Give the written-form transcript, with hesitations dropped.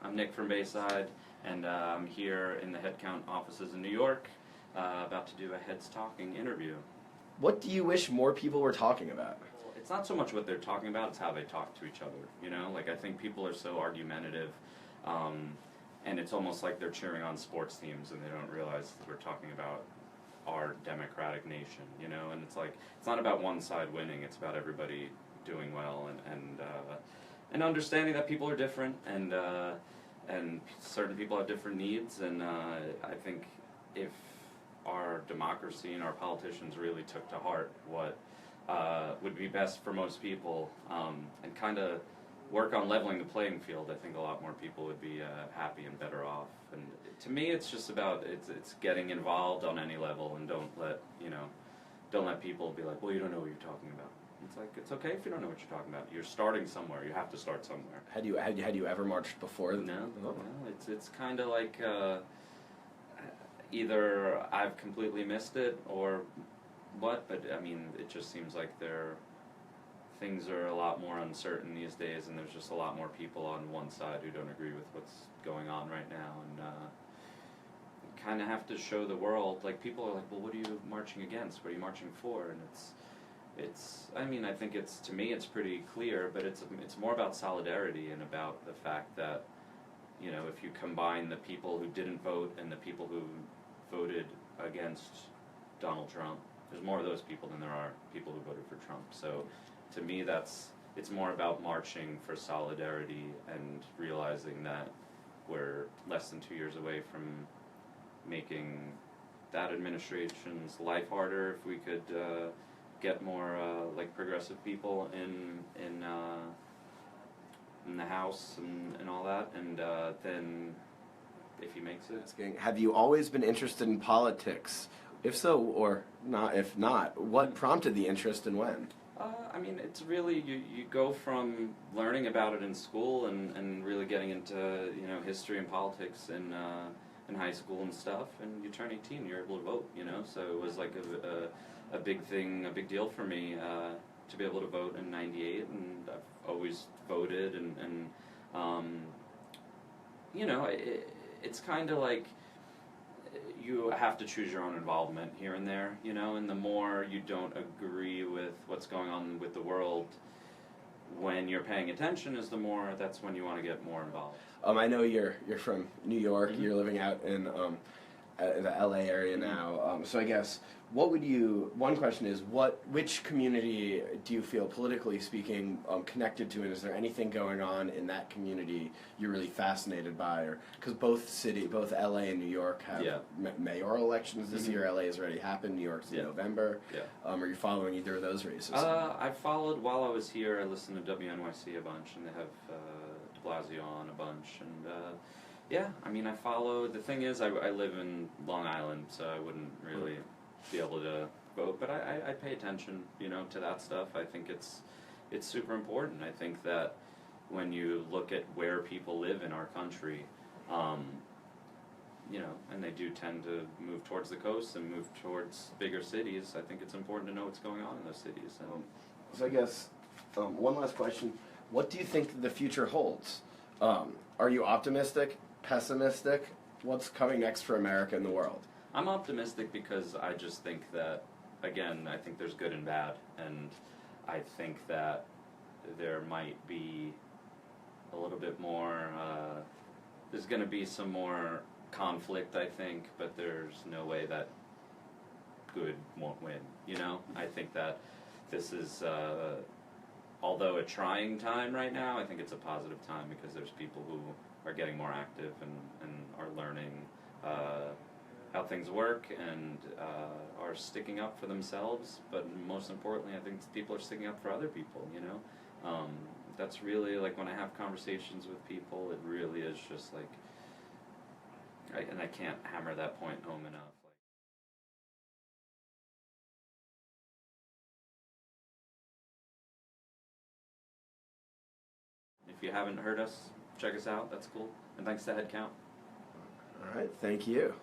I'm Nick from Bayside, and I'm here in the HeadCount offices in New York, about to do a Heads Talking interview. What do you wish more people were talking about? Well, it's not so much what they're talking about, it's how they talk to each other, you know? Like, I think people are so argumentative, and it's almost like they're cheering on sports teams and they don't realize that we're talking about our democratic nation, you know? And it's like, it's not about one side winning, it's about everybody doing well and understanding that people are different and certain people have different needs, and I think if our democracy and our politicians really took to heart what would be best for most people, and kind of work on leveling the playing field, I think a lot more people would be happy and better off. And to me, it's just about it's getting involved on any level, and don't let people be like, well, you don't know what you're talking about. It's like, it's okay if you don't know what you're talking about. You're starting somewhere. You have to start somewhere. Had you ever marched before? No. It's kind of like either I've completely missed it or what. But I mean, it just seems like things are a lot more uncertain these days, and there's just a lot more people on one side who don't agree with what's going on right now, and you kind of have to show the world. Like, people are like, well, what are you marching against? What are you marching for? And I mean, I think to me it's pretty clear, but it's more about solidarity and about the fact that, you know, if you combine the people who didn't vote and the people who voted against Donald Trump, there's more of those people than there are people who voted for Trump. So to me, it's more about marching for solidarity and realizing that we're less than 2 years away from making that administration's life harder. If we could get more like progressive people in the House and all that, and then if he makes it. Have you always been interested in politics? If so, or not, if not, what prompted the interest and when? I mean, it's really, you go from learning about it in school and really getting into, you know, history and politics in high school and stuff, and you turn 18, you're able to vote, you know, so it was like a big thing, a big deal for me to be able to vote in '98, and I've always voted, and you know, it's kind of like you have to choose your own involvement here and there, you know, and the more you don't agree with what's going on with the world when you're paying attention is that's when you want to get more involved. I know you're from New York. Mm-hmm. You're living out in the LA area now. So I guess one question is, which community do you feel, politically speaking, connected to, and is there anything going on in that community you're really fascinated by? Or because both LA and New York have mayoral elections this year. LA has already happened. New York's in November. Are you following either of those races? I followed while I was here. I listened to WNYC a bunch, and they have de Blasio on a bunch, and yeah, I mean, I follow. The thing is, I live in Long Island, so I wouldn't really be able to vote, but I pay attention, you know, to that stuff. I think it's super important. I think that when you look at where people live in our country, you know, and they do tend to move towards the coast and move towards bigger cities, I think it's important to know what's going on in those cities. So I guess one last question: what do you think the future holds? Are you optimistic? Pessimistic? What's coming next for America and the world? I'm optimistic because I just think that, again, I think there's good and bad, and I think that there might be a little bit more, there's going to be some more conflict, I think, but there's no way that good won't win, you know? I think that this is, although a trying time right now, I think it's a positive time because there's people who are getting more active and are learning how things work and are sticking up for themselves. But most importantly, I think people are sticking up for other people, you know? That's really, like, when I have conversations with people, it really is just like, and I can't hammer that point home enough. If you haven't heard us, check us out. That's cool. And thanks to HeadCount. All right, thank you.